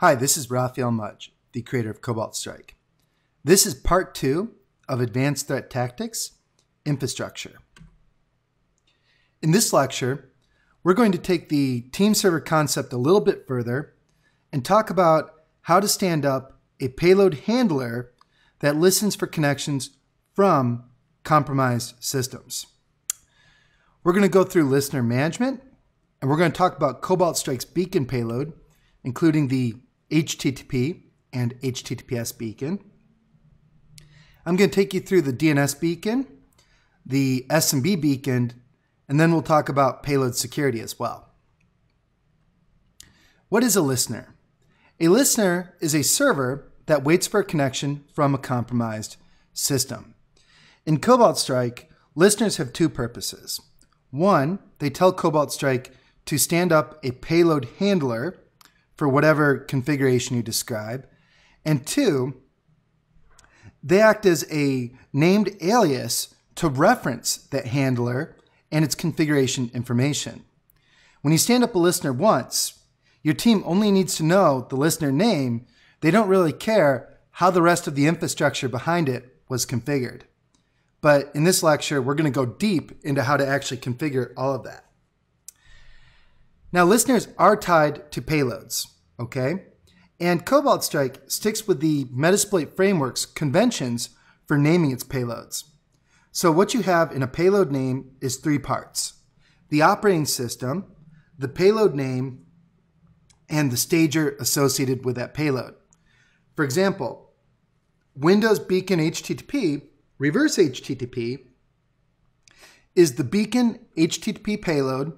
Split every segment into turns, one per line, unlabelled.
Hi, this is Raphael Mudge, the creator of Cobalt Strike. This is part 2 of Advanced Threat Tactics, Infrastructure. In this lecture, we're going to take the team server concept a little bit further and talk about how to stand up a payload handler that listens for connections from compromised systems. We're going to go through listener management, and we're going to talk about Cobalt Strike's beacon payload, including the HTTP and HTTPS beacon. I'm going to take you through the DNS beacon, the SMB beacon, and then we'll talk about payload security as well. What is a listener? A listener is a server that waits for a connection from a compromised system. In Cobalt Strike, listeners have two purposes. One, they tell Cobalt Strike to stand up a payload handler for whatever configuration you describe. And two, they act as a named alias to reference that handler and its configuration information. When you stand up a listener once, your team only needs to know the listener name. They don't really care how the rest of the infrastructure behind it was configured. But in this lecture, we're going to go deep into how to actually configure all of that. Now, listeners are tied to payloads, okay? And Cobalt Strike sticks with the Metasploit framework's conventions for naming its payloads. So what you have in a payload name is three parts: the operating system, the payload name, and the stager associated with that payload. For example, Windows Beacon HTTP, reverse HTTP, is the beacon HTTP payload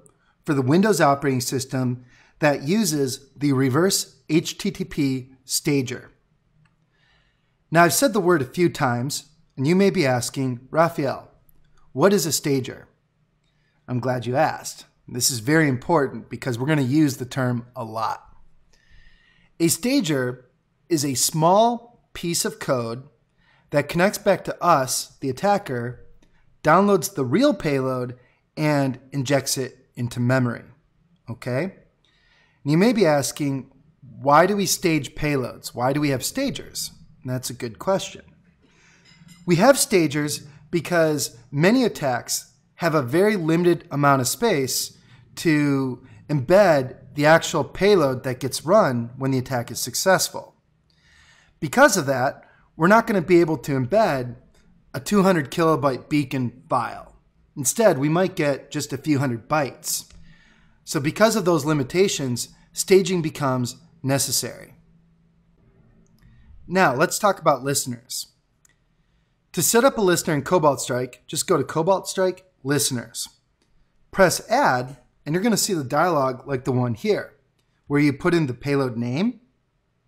for the Windows operating system that uses the reverse HTTP stager. Now, I've said the word a few times, and you may be asking, Raphael, what is a stager? I'm glad you asked. This is very important because we're going to use the term a lot. A stager is a small piece of code that connects back to us, the attacker, downloads the real payload, and injects it into memory. Okay? And you may be asking, why do we stage payloads? Why do we have stagers? And that's a good question. We have stagers because many attacks have a very limited amount of space to embed the actual payload that gets run when the attack is successful. Because of that, we're not going to be able to embed a 200 kilobyte beacon file. Instead, we might get just a few hundred bytes. So because of those limitations, staging becomes necessary. Now, let's talk about listeners. To set up a listener in Cobalt Strike, just go to Cobalt Strike, Listeners. Press Add, and you're going to see the dialog like the one here, where you put in the payload name,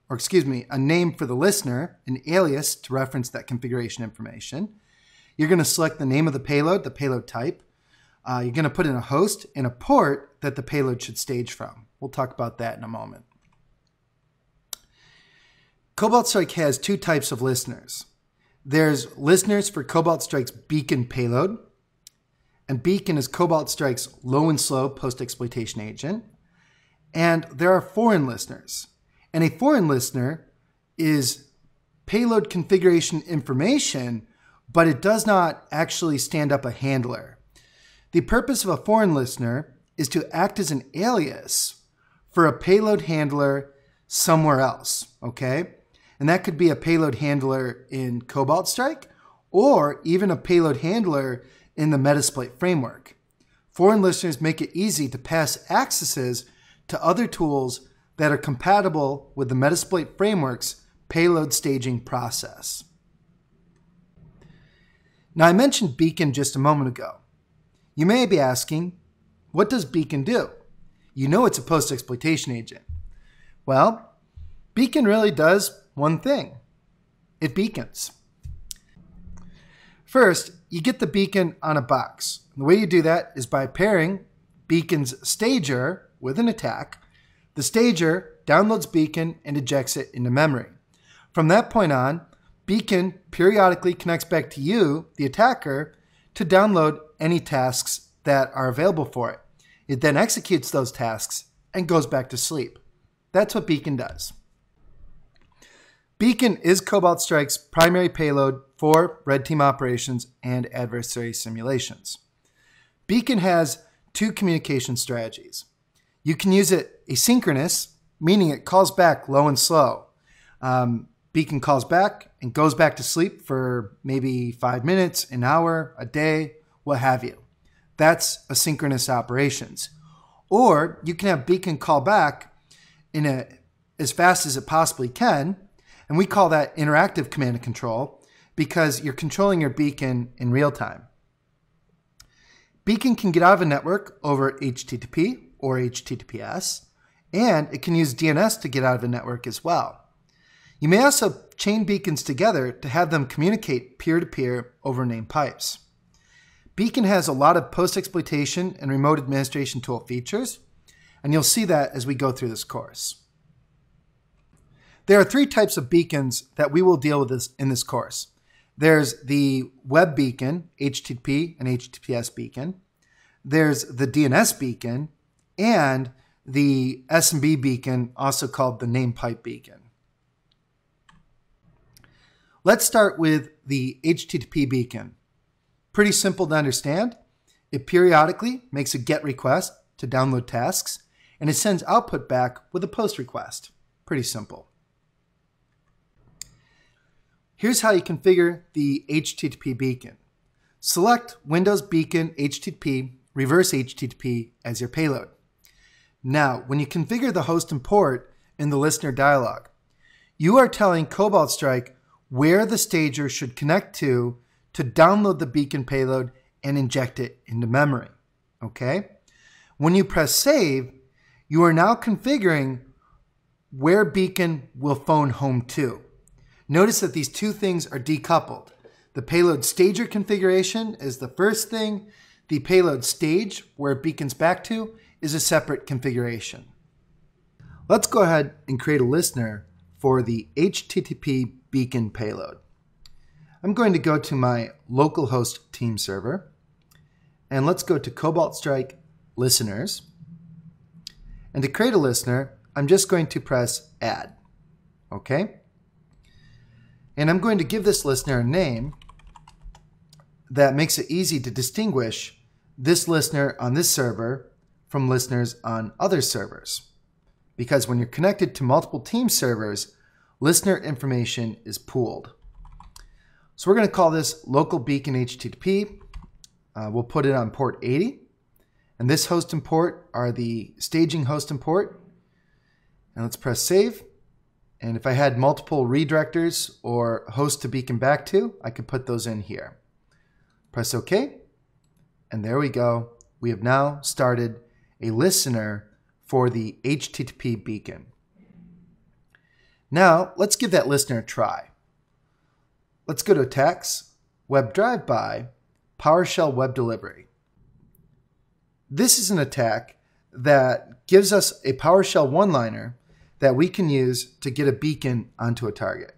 or excuse me, a name for the listener, an alias to reference that configuration information. You're going to select the name of the payload type. You're going to put in a host and a port that the payload should stage from. We'll talk about that in a moment. Cobalt Strike has two types of listeners. There's listeners for Cobalt Strike's beacon payload, and beacon is Cobalt Strike's low and slow post-exploitation agent. And there are foreign listeners. And a foreign listener is payload configuration information, but it does not actually stand up a handler. The purpose of a foreign listener is to act as an alias for a payload handler somewhere else, okay? And that could be a payload handler in Cobalt Strike or even a payload handler in the Metasploit framework. Foreign listeners make it easy to pass accesses to other tools that are compatible with the Metasploit framework's payload staging process. Now, I mentioned beacon just a moment ago. You may be asking, what does beacon do? You know it's a post-exploitation agent. Well, beacon really does one thing. It beacons. First, you get the beacon on a box. The way you do that is by pairing beacon's stager with an attack. The stager downloads beacon and ejects it into memory. From that point on, beacon periodically connects back to you, the attacker, to download any tasks that are available for it. It then executes those tasks and goes back to sleep. That's what beacon does. Beacon is Cobalt Strike's primary payload for red team operations and adversary simulations. Beacon has two communication strategies. You can use it asynchronous, meaning it calls back low and slow. Beacon calls back and goes back to sleep for maybe 5 minutes, an hour, a day, what have you. That's asynchronous operations. Or you can have Beacon call back as fast as it possibly can, and we call that interactive command and control because you're controlling your beacon in real time. Beacon can get out of a network over HTTP or HTTPS, and it can use DNS to get out of a network as well. You may also chain beacons together to have them communicate peer-to-peer over named pipes. Beacon has a lot of post-exploitation and remote administration tool features, and you'll see that as we go through this course. There are three types of beacons that we will deal with in this course. There's the web beacon, HTTP and HTTPS beacon. There's the DNS beacon and the SMB beacon, also called the named pipe beacon. Let's start with the HTTP beacon. Pretty simple to understand. It periodically makes a GET request to download tasks, and it sends output back with a POST request. Pretty simple. Here's how you configure the HTTP beacon. Select Windows Beacon HTTP, Reverse HTTP as your payload. Now, when you configure the host and port in the listener dialog, you are telling Cobalt Strike where the stager should connect to download the beacon payload and inject it into memory. Okay? When you press save, you are now configuring where beacon will phone home to. Notice that these two things are decoupled. The payload stager configuration is the first thing. The payload stage, where it beacons back to, is a separate configuration. Let's go ahead and create a listener for the HTTP beacon payload. I'm going to go to my localhost team server, and let's go to Cobalt Strike listeners. And to create a listener, I'm just going to press add. Okay? And I'm going to give this listener a name that makes it easy to distinguish this listener on this server from listeners on other servers. Because when you're connected to multiple team servers, listener information is pooled. So we're going to call this local beacon HTTP. We'll put it on port 80. And this host and port are the staging host and port. And let's press save. And if I had multiple redirectors or hosts to beacon back to, I could put those in here. Press OK. And there we go. We have now started a listener for the HTTP beacon. Now, let's give that listener a try. Let's go to Attacks, Web Drive-By, PowerShell Web Delivery. This is an attack that gives us a PowerShell one-liner that we can use to get a beacon onto a target.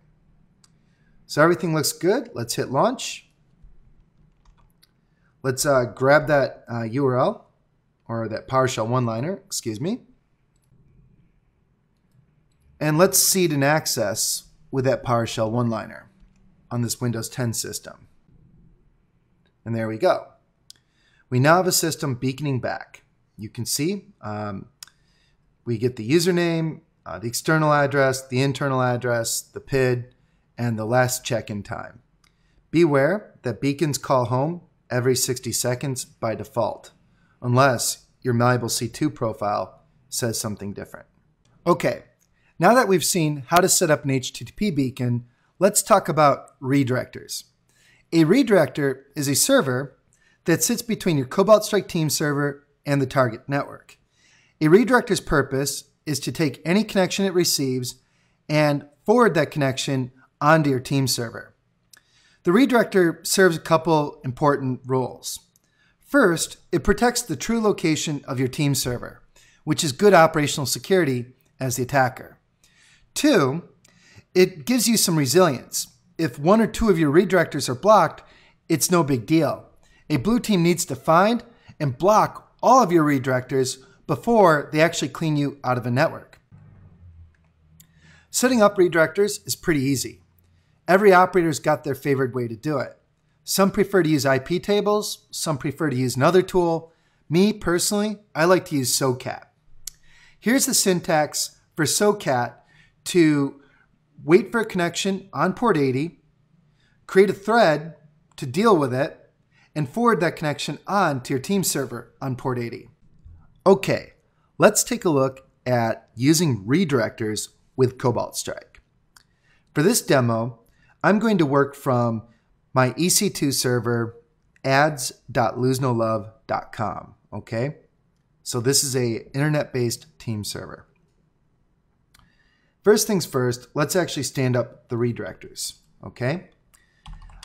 So everything looks good. Let's hit launch. Let's grab that URL, or that PowerShell one-liner, excuse me. And let's seed an access with that PowerShell one-liner on this Windows 10 system. And there we go. We now have a system beaconing back. You can see we get the username, the external address, the internal address, the PID, and the last check-in time. Beware that beacons call home every 60 seconds by default, unless your malleable C2 profile says something different. Okay, now that we've seen how to set up an HTTP beacon, let's talk about redirectors. A redirector is a server that sits between your Cobalt Strike team server and the target network. A redirector's purpose is to take any connection it receives and forward that connection onto your team server. The redirector serves a couple important roles. First, it protects the true location of your team server, which is good operational security as the attacker. Two, it gives you some resilience. If one or two of your redirectors are blocked, it's no big deal. A blue team needs to find and block all of your redirectors before they actually clean you out of a network. Setting up redirectors is pretty easy. Every operator's got their favorite way to do it. Some prefer to use IP tables, some prefer to use another tool. Me, personally, I like to use SOCAT. Here's the syntax for SOCAT to wait for a connection on port 80, create a thread to deal with it, and forward that connection on to your team server on port 80. Okay, let's take a look at using redirectors with Cobalt Strike. For this demo, I'm going to work from my EC2 server ads.losenolove.com, okay? So this is a internet-based team server. First things first, let's actually stand up the redirectors, okay?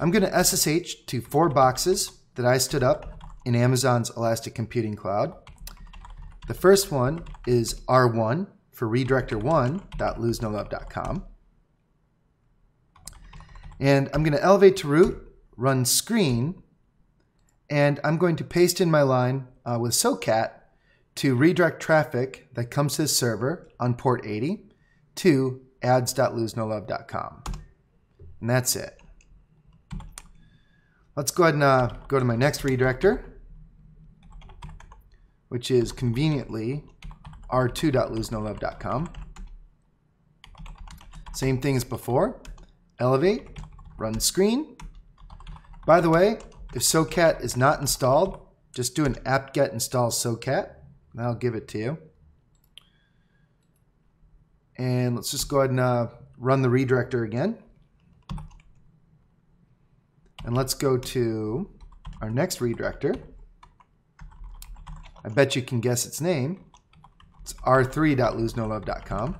I'm going to SSH to 4 boxes that I stood up in Amazon's Elastic Computing Cloud. The first one is R1 for redirector1.losenolove.com. And I'm going to elevate to root, run screen, and I'm going to paste in my line with SOCAT to redirect traffic that comes to the server on port 80 to ads.losenolove.com. And that's it. Let's go ahead and go to my next redirector, which is conveniently r2.losenolove.com. Same thing as before. Elevate, run screen. By the way, if SOCAT is not installed, just do an apt-get install SOCAT, and I'll give it to you. And let's just go ahead and run the redirector again. And let's go to our next redirector. I bet you can guess its name. It's r3.losenolove.com.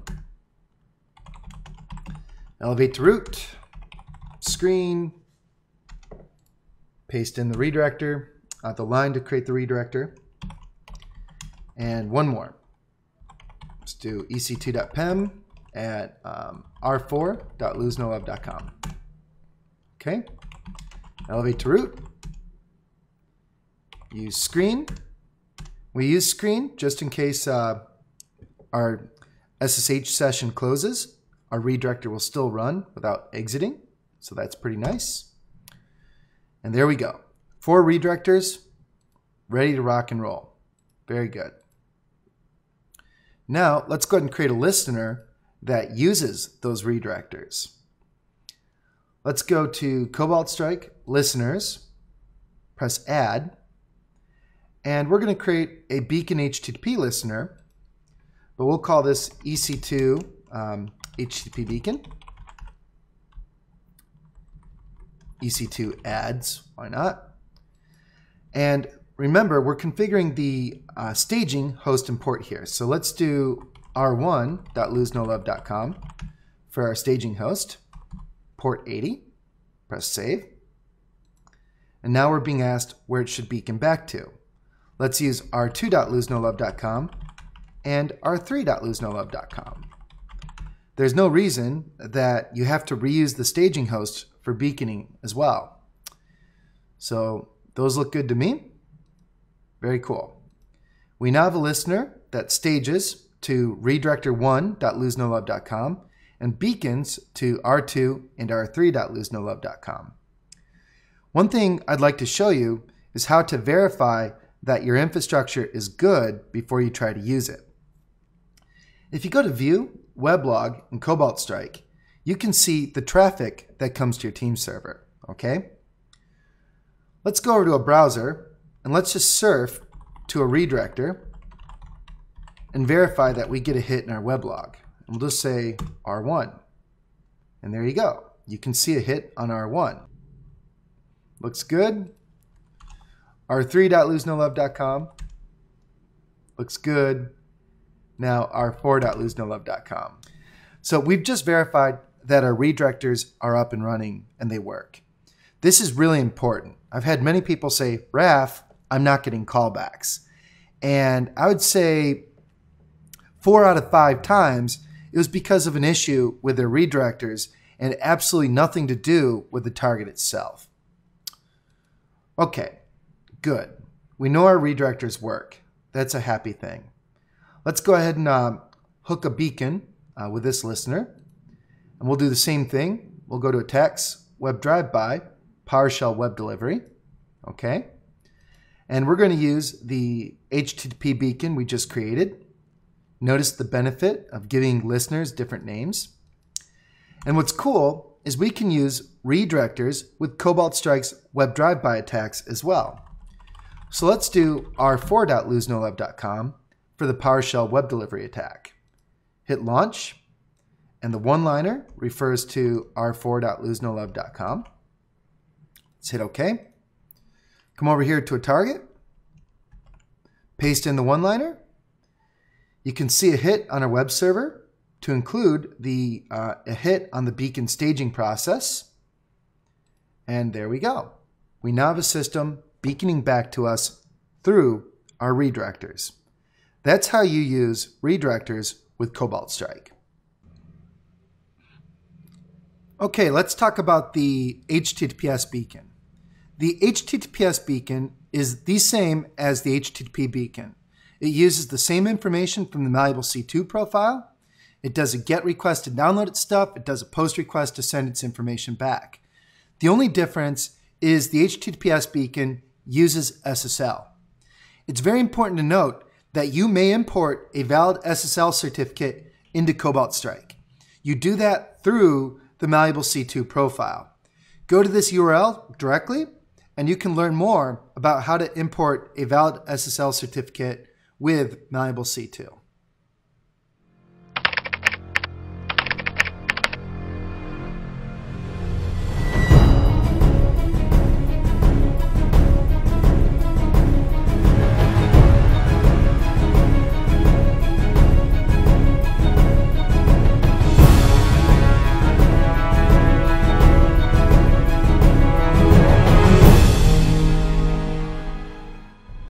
Elevate to root, screen, paste in the redirector, the line to create the redirector, and one more. Let's do ec2.pem at r4.losenolove.com. Okay, elevate to root, use screen. We use screen just in case our SSH session closes. Our redirector will still run without exiting, so that's pretty nice. And there we go. 4 redirectors ready to rock and roll. Very good. Now let's go ahead and create a listener that uses those redirectors. Let's go to Cobalt Strike, Listeners, press Add, and we're going to create a beacon HTTP listener, but we'll call this EC2 HTTP beacon. EC2 ads, why not? And remember, we're configuring the staging host and port here. So let's do r1.losenolove.com for our staging host, port 80, press save. And now we're being asked where it should beacon back to. Let's use r2.losenolove.com and r3.losenolove.com. There's no reason that you have to reuse the staging host for beaconing as well. So those look good to me. Very cool. We now have a listener that stages to redirector1.losenolove.com and beacons to r2 and r3.losenolove.com. One thing I'd like to show you is how to verify that your infrastructure is good before you try to use it. If you go to View, Weblog, and Cobalt Strike, you can see the traffic that comes to your team server, okay? Let's go over to a browser and let's just surf to a redirector and verify that we get a hit in our weblog. And we'll just say R1. And there you go. You can see a hit on R1. Looks good. R3.losenolove.com. Looks good. Now r4.losenolove.com. So we've just verified that our redirectors are up and running and they work. This is really important. I've had many people say, Raf, I'm not getting callbacks. And I would say 4 out of 5 times it was because of an issue with their redirectors and absolutely nothing to do with the target itself. Okay, good. We know our redirectors work. That's a happy thing. Let's go ahead and hook a beacon with this listener. And we'll do the same thing. We'll go to attacks, web drive-by, PowerShell web delivery. Okay. And we're going to use the HTTP beacon we just created. Notice the benefit of giving listeners different names. And what's cool is we can use redirectors with Cobalt Strike's web drive-by attacks as well. So let's do r4.losenolove.com for the PowerShell web delivery attack. Hit launch, and the one-liner refers to r4.losenolove.com. Let's hit OK. Come over here to a target, paste in the one-liner. You can see a hit on our web server to include a hit on the beacon staging process. And there we go. We now have a system beaconing back to us through our redirectors. That's how you use redirectors with Cobalt Strike. Okay, let's talk about the HTTPS beacon. The HTTPS beacon is the same as the HTTP beacon. It uses the same information from the Malleable C2 profile. It does a GET request to download its stuff. It does a POST request to send its information back. The only difference is the HTTPS beacon uses SSL. It's very important to note that you may import a valid SSL certificate into Cobalt Strike. You do that through the Malleable C2 profile. Go to this URL directly, and you can learn more about how to import a valid SSL certificate with Malleable C2.